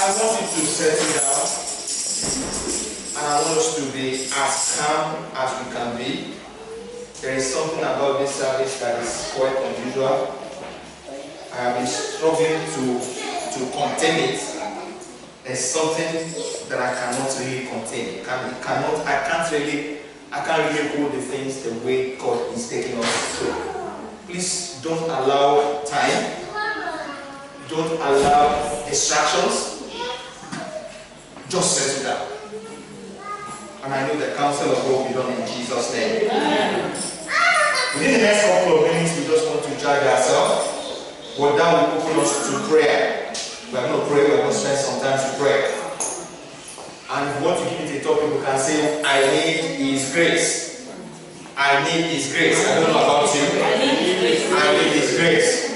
I want you to settle down, and I want us to be as calm as we can be. There is something about this service that is quite unusual. I have been struggling to contain it. There's something that I cannot really contain. I can't really hold the things the way God is taking us through. Please don't allow time. Don't allow distractions. Just settle down. And I know the counsel of God will be done in Jesus' name. Within the next couple of minutes, we just want to charge ourselves. But that will open us to prayer. We are going to pray, we are going to spend some time to pray. And if you want to give it a topic, you can say, I need His grace. I need His grace. I don't know about you. I need His grace.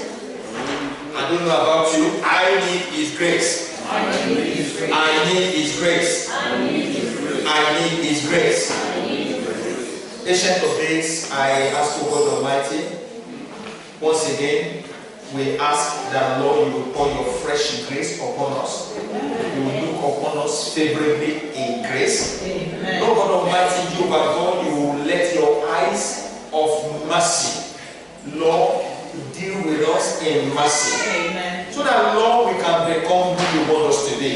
I don't know about you. I need His grace. I need His grace. I need His grace. I need His grace. Ancient of days, I ask for God Almighty, once again, we ask that, Lord, you will pour your fresh grace upon us. You will look upon us favorably in grace. Amen. Lord God Almighty, you are God, you will let your eyes of mercy, Lord, deal with us in mercy. Amen. So that, Lord, we can become who you want us to be.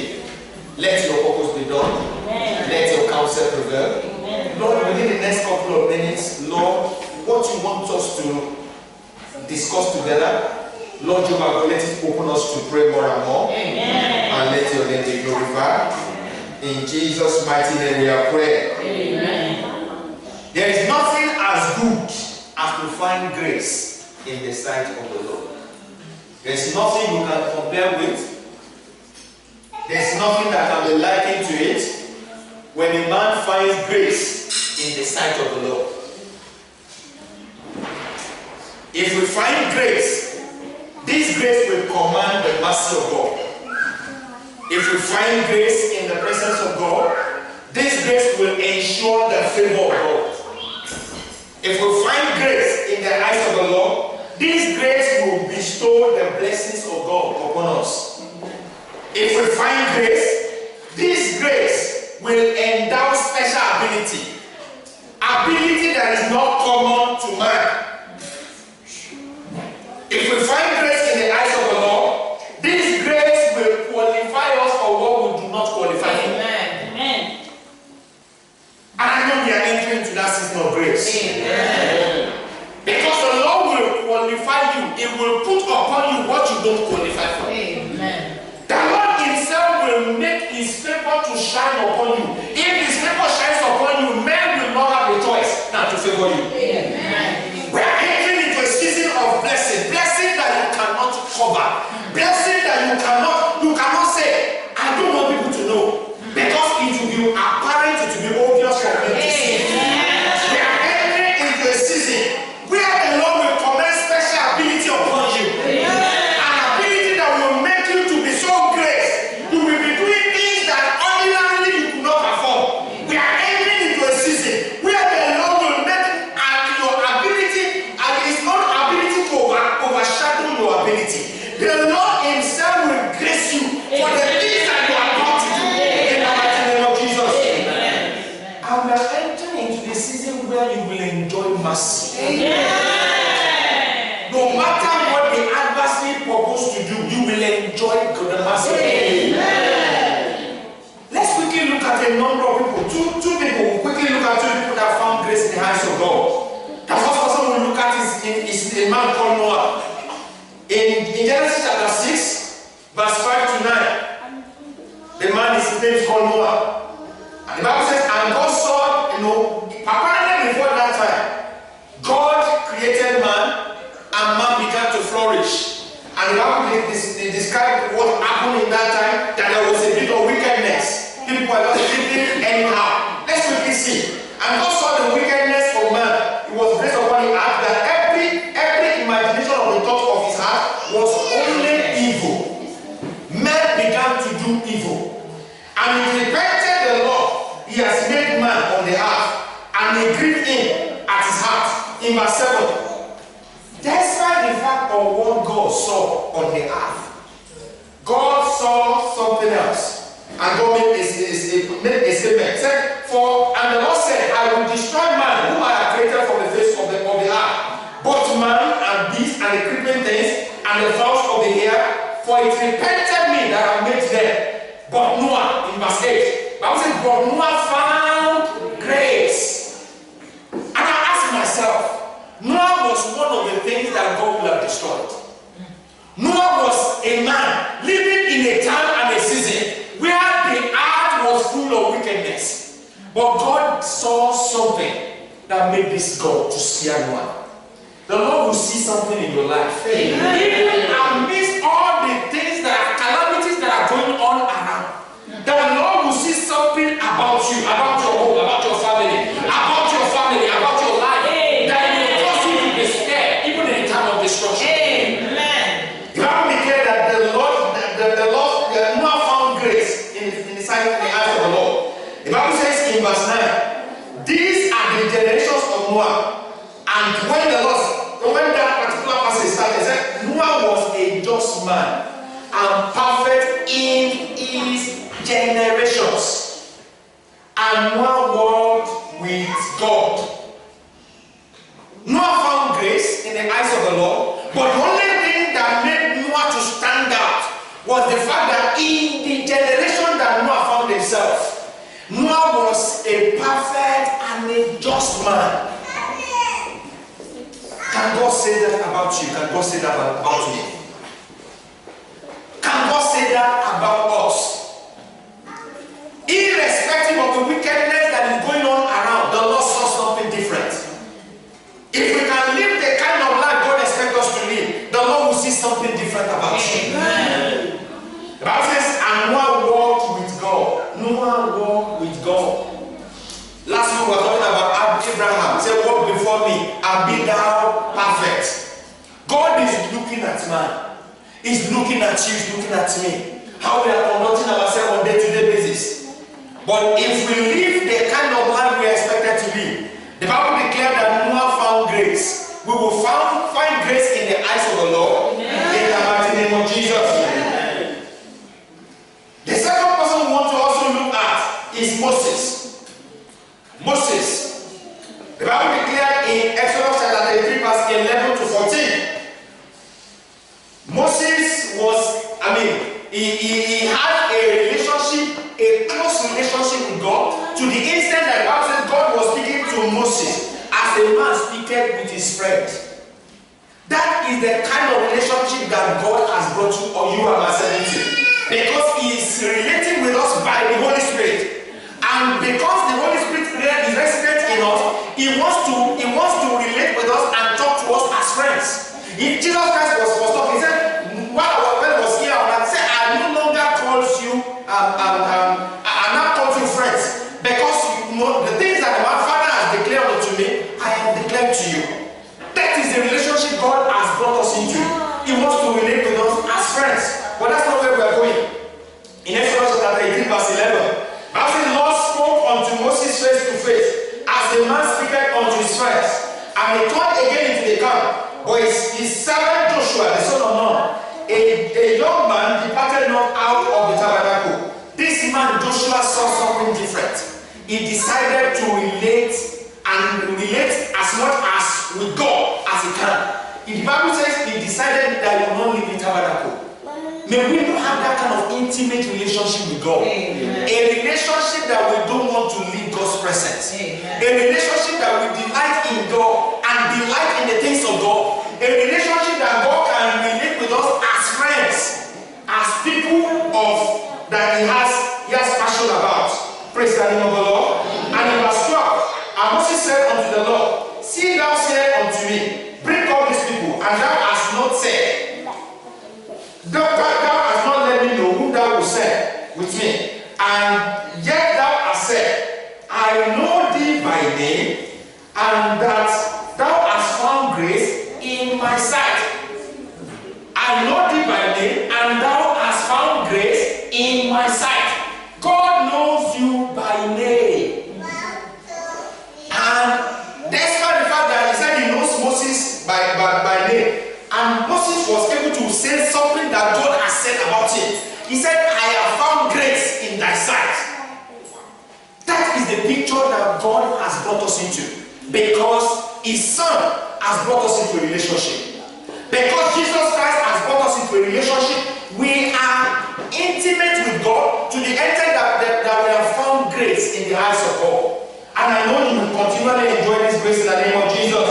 Let your purpose be done. Amen. Let your counsel prevail. Amen. Lord, within the next couple of minutes, Lord, what you want us to discuss together, Lord, you are let it open us to pray more and more. Amen. And let your name be glorified. In Jesus' mighty name we are praying. Amen. There is nothing as good as to find grace in the sight of the Lord. There is nothing you can compare with. There is nothing that can be likened to it when a man finds grace in the sight of the Lord. If we find grace, this grace will command the mercy of God. If we find grace in the presence of God, this grace will ensure the favor of God. If we find grace in the eyes of the Lord, this grace will bestow the blessings of God upon us. If we find grace, this grace will endow special ability. Ability that is not common to man. If we find grace in the eyes of the Lord, this grace will qualify us for what we do not qualify for. Amen. And I know we are entering into that season of grace. Amen. Because the Lord will qualify you. It will put upon you what you don't qualify for. Amen. The Lord Himself will make His favor to shine upon you. If His favor shines upon you, men will not have a choice than to favor you. Amen. We are entering into a season of blessing. Blessing that you cannot cover. Blessing that you cannot say, I don't want people to know. Because it will be apparent, it will be obvious for them to see. We are entering into a season where the Lord will command special ability upon you. An ability that will make you to be so great. You will be doing things that ordinarily you could not perform. We are entering into a season where the Lord will make your ability and His own ability to overshadow your ability. The Lord Himself will grace you for the things that you are about to do in the mighty name of Jesus. Amen. And we are entering into the season where you will enjoy mercy. Amen. No matter what the adversary proposed to do, you will enjoy the mercy. Amen. Let's quickly look at a number of people. Two people. We'll quickly look at two people that found grace in the hands of God. The first person we'll look at is a man called Noah. In Genesis chapter 6, verse 5 to 9, the man is named called Noah. And the Bible says, and God saw, apparently before that time, God created man, and man began to flourish. And the Bible described what happened in that time, that there was a bit of wickedness. People were just living anyhow. Let's quickly see. And God saw the wickedness of man. It was based upon the act that every imagination of the thought of his heart was only evil. Men began to do evil. And he repented the Lord. He has made man on the earth. And he grieved him at his heart. In verse 7. Despite the fact of what God saw on the earth, God saw something else. And God made a statement. He said, and the Lord said, I will destroy man whom I have created from the face of the earth, both man and beast and the creeping things and the fowls of the air, for it repented me that I made them. But Noah, in verse 8, Bible says, but Noah found grace. And I asked myself, Noah was one of the things that God will have destroyed. Noah was a man living in a time and a season where the earth was full of wickedness. But God saw something that made this God to scare Noah. The Lord will see something in your life. Amen. Even amidst all the things that are calamities that are going on around, the Lord will see something about you, about your home, about your family, about your life, that will cause you to be scared, even in a time of destruction. Amen. The Bible declares that the Lord Noah found grace in the sight of the eyes of the Lord. The Bible says in verse 9, these are the generations of Noah. And when that particular passage started, it said, Noah was a just man and perfect in his generations. And Noah walked with God. Noah found grace in the eyes of the Lord, but the only thing that made Noah to stand out was the fact that in the generation that Noah found himself, Noah was a perfect and a just man. Can God say that about you? Can God say that about me? Can God say that about us? Irrespective of the wickedness that is going on around, the Lord saw something different. If we can live the kind of life God expects us to live, the Lord will see something different about you. Amen. The Bible says, and Noah walked with God. Noah walked with God. Last week we were talking about Abraham. He said, walk before me and be thou perfect. God is looking at man. He's looking at you, he's looking at me. How we are conducting ourselves on a day-to-day basis. But if we live the kind of life we are expected to live, the Bible declared that Noah found grace. We will find grace in the eyes of the Lord. Amen. In the mighty name of Jesus. Amen. The second person we want to also look at is Moses. Moses. The Bible declared in Exodus chapter 33 verse 11 to 14. Moses was, he had a relationship, a close relationship with God, to the extent that the Bible says God was speaking to Moses as a man speaketh with his friend. That is the kind of relationship that God has brought you or you and myself into. Because he is relating with us by the Holy Spirit. And because the Holy Spirit is resident in us, he wants to relate with us and talk to us as friends. If Jesus Christ was talking, he said, when I was here on earth, he said, I no longer calls you, I now call you friends. Because the things that my Father has declared unto me, I have declared to you. That is the relationship God has brought us into. He wants to relate with us as friends. But that's not where we are going. In Exodus chapter 18 verse 11, as the Lord spoke unto Moses face to face, as the man speaketh unto his friends, and he turned again into the camp. But his servant Joshua, the son of Nun, a young man departed not out of the tabernacle. This man Joshua saw something different. He decided to relate as much as with God as he can. The Bible says he decided that he will not live in tabernacle. May we not have that kind of intimate relationship with God. Amen. A relationship that we don't want to leave God's presence. Amen. A relationship that we delight in God and delight in the things of God. A relationship that God can relate with us as friends, as people that He has passion about. Praise the name of the Lord. Amen. And in verse 12, and Moses said unto the Lord, see thou said unto me, bring up these people, and thou hast not said, thou hast not let me know whom thou wilt send with me, and yet thou hast said, I know thee by name, and that thou hast found grace in my sight. I know thee by name, and thou hast found grace in my sight. God knows you by name. And despite the fact that he said he knows Moses by name, and Moses was able to say something that God has said about him. He said, I have found grace in thy sight. That is the picture that God has brought us into. Because his son has brought us into a relationship. Because Jesus Christ has brought us into a relationship, we are intimate with God to the extent that we have found grace in the eyes of God. And I know you will continually enjoy this grace in the name of Jesus.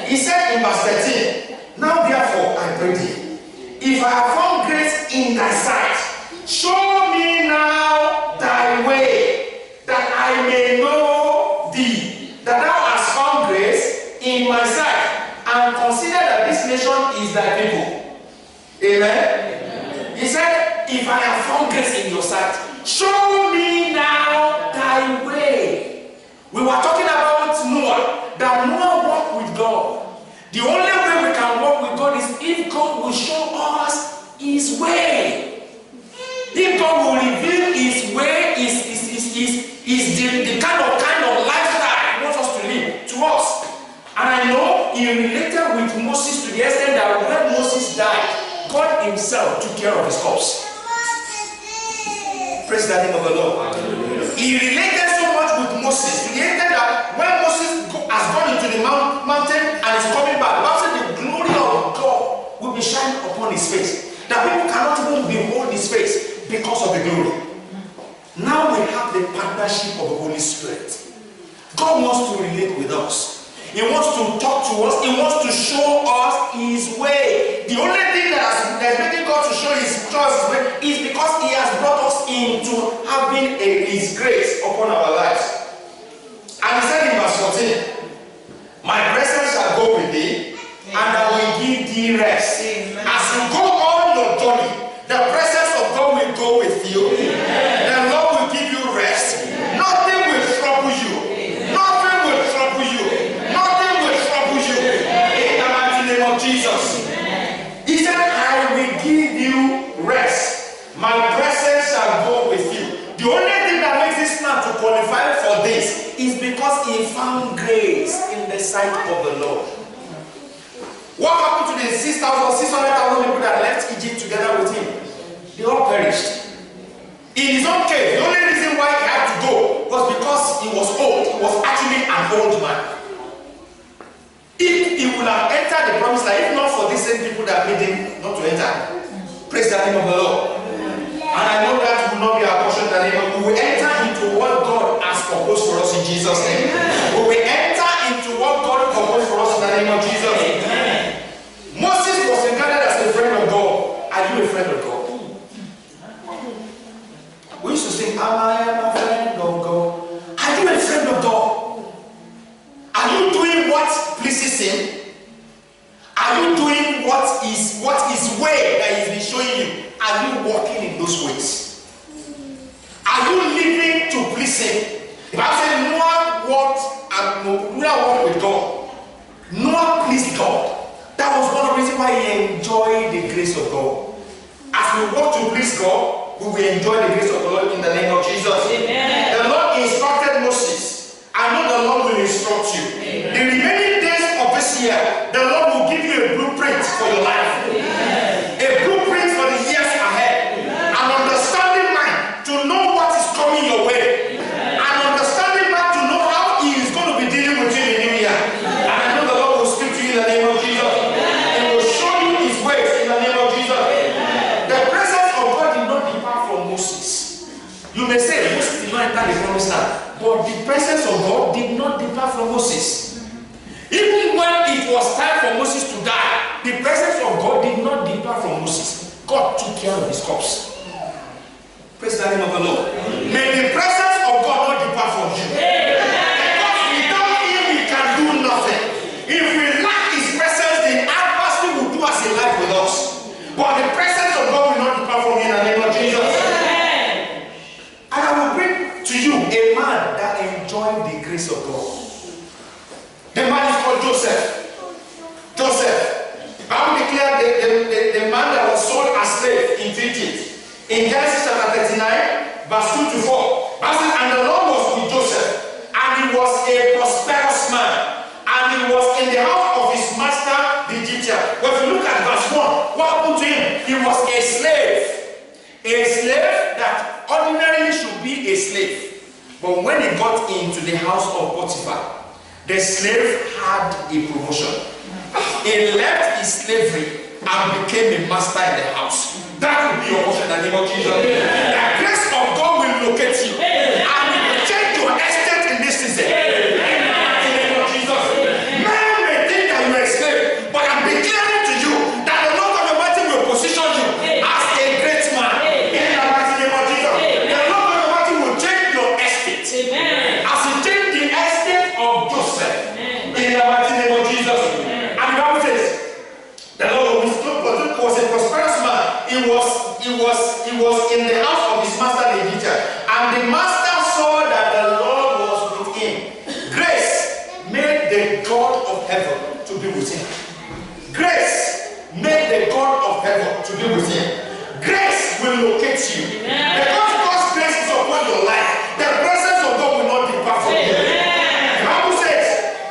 He said in verse 13, now therefore I pray thee, if I have found grace in thy sight, show me now thy way, that I may know thee, that thou hast found grace in my sight, and consider that this nation is thy people. Amen? He said, if I have found grace in your sight, show me now thy way. We were talking about Noah, that Noah walked with God. The only way we can walk with God is if God will show us his way. If God will reveal his way, is the kind of lifestyle he wants us to live to us. And I know he related with Moses to the extent that when Moses died, God himself took care of his corpse. Praise the name of the Lord. He related so much with Moses to the extent that when Moses has gone into the mountain and is coming back, the glory of God will be shining upon his face. That people cannot even behold his face because of the glory. Now we have the partnership of the Holy Spirit. God wants to relate with us. He wants to talk to us. He wants to show us his way. The only thing that's making God to show us his way is because he has brought us into having his grace upon our lives. And he said in verse 14, my presence shall go with thee, and I will give thee rest. Amen. As you go on your journey, the presence of God will go with you. Amen. The Lord will give you rest. Amen. Nothing will trouble you. Amen. Nothing will trouble you. Amen. Nothing will trouble you. Amen. In the mighty name of Jesus. Amen. He said, I will give you rest. My presence shall go with you. The only thing that makes this man to qualify for this is because he found grace in the sight of the Lord. What happened to the 600,000 people that left Egypt together with him? They all perished. In his own case, the only reason why he had to go was because he was old. He was actually an old man. If he would have entered the promised land, if not for these same people that made him not to enter, praise the name of the Lord. And I know that will not be our portion in the name of. We will enter into what God has proposed for us in Jesus' name. We will enter into what God proposed for us in the name of Jesus. Amen. Moses was regarded as a friend of God. Are you a friend of God? We used to sing, I am a friend of God. Are you a friend of God? Are you doing what pleases him? Are you doing what is way that he's been showing you? Are you walking in those ways? Are you living to please him? If I say Noah walked with God, Noah pleased God. That was one of the reasons why he enjoyed the grace of God. As we walk to please God, we will enjoy the grace of the Lord in the name of Jesus. Amen. The Lord instructed Moses. I know the Lord will instruct you. Amen. The remaining days of this year, the Lord will give you a blueprint for your life. Amen. A blueprint for the years ahead. Amen. An understanding mind to know what is coming your way. Amen. An understanding mind to know how he is going to be dealing with you in the new year. Amen. And I know the Lord will speak to you in the name of Jesus. Amen. He will show you his ways in the name of Jesus. Amen. The presence of God did not depart from Moses. You may say Moses did not enter the promised land, but the presence of God did not depart from Moses. Even when it was time for Moses to die, the presence of God did not depart from Moses. God took care of his corpse. Praise the name of the Lord. Amen. May the presence of God not depart from you. Amen. Because without him we can do nothing. If we lack his presence, the adversary will do us a life with us. But the presence of God will not depart from you in the name of Jesus. Amen. And I will bring to you a man that enjoyed the grace of God. The man is called Joseph. Joseph. The Bible declared the man that was sold as slave in Egypt. In Genesis chapter 39, verse 2 to 4. Bible says, and the Lord was with Joseph, and he was a prosperous man, and he was in the house of his master, the Egyptian. But if you look at verse 1, what happened to him? He was a slave. A slave that ordinarily should be a slave, but when he got into the house of Potiphar, the slave had a promotion. He left his slavery and became a master in the house. That will be your portion in the name of Jesus. The grace of God will locate you and will change your estate in this season. In the name of Jesus. Men may think that you are a slave, but I'm declaring to you that the Lord God Almighty will position you as a great man. In the mighty name of Jesus. The Lord God Almighty will change your estate. As He changed the estate of Joseph. In the mighty name of Jesus. And the Bible says, the Lord was a prosperous man. He was in the house of his master the Egyptian, and the master saw that the Lord was with him. Grace made the God of heaven to be with him. Grace made the God of heaven to be with him. Grace will locate you. Because God's grace is upon your life, the presence of God will not depart from you. The Bible says,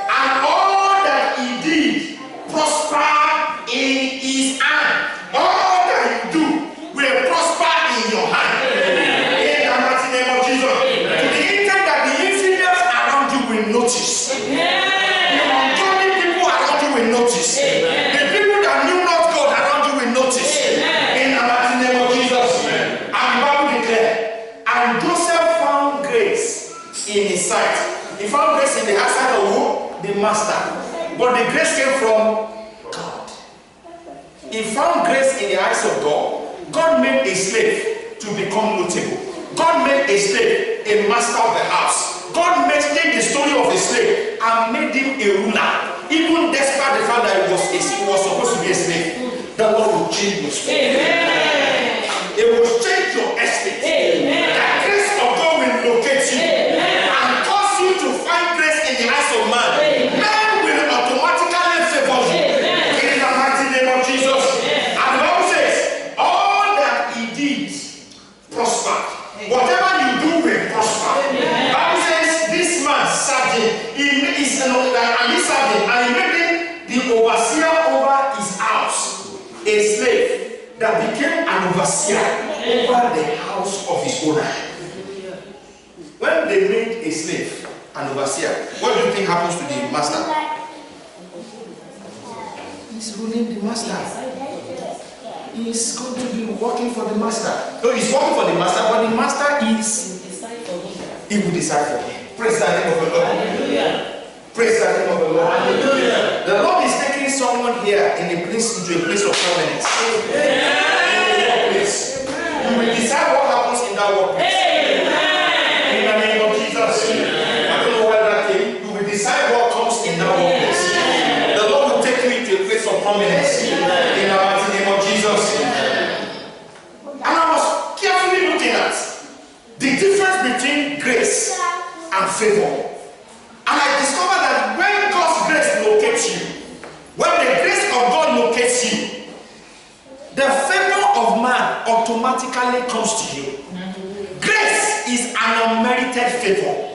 and all that he did prospered in his hand. All that you do will prosper in your hand. In the mighty name of Jesus. To the extent that the infidels around you will notice. The ungodly people around you will notice. The people that knew not God around you will notice. In the mighty name of Jesus. And the Bible declared, and Joseph found grace in his sight. He found grace in the eyesight of who? The master. But the grace came from God. He found grace in the eyes of God. God made a slave to become notable. God made a slave a master of the house. God made the story of a slave and made him a ruler. Even despite the fact that he was supposed to be a slave. The Lord will change your story. It will change your estate. The grace of God will locate you and cause you to find grace in the eyes of man. Man will automatically favor you. In the mighty name of Jesus. And the Bible says, all that he did prospered. Whatever you do will prosper. The Bible says, this man served him. And he served him. And he made him the overseer over his house. A slave that became an overseer over the house of his owner. When they made a slave an overseer, what do you think happens to the master? He's ruling the master. He's going to be working for the master. No, he's working for the master, but the master he will decide for him. Praise the name of the Lord. Hallelujah. Praise the name of the Lord. Hallelujah. The Lord is taking someone here into a place of prominence. You will decide what happens in that workplace. In the name of Jesus. I don't know why that came. You will decide what comes in that workplace. The Lord will take you into a place of prominence. In the mighty name of Jesus. And I was carefully looking at the difference between grace and favor. And I discovered that when God's grace locates you, when the grace of God locates you, the favor of man automatically comes to you. Grace is an unmerited favor.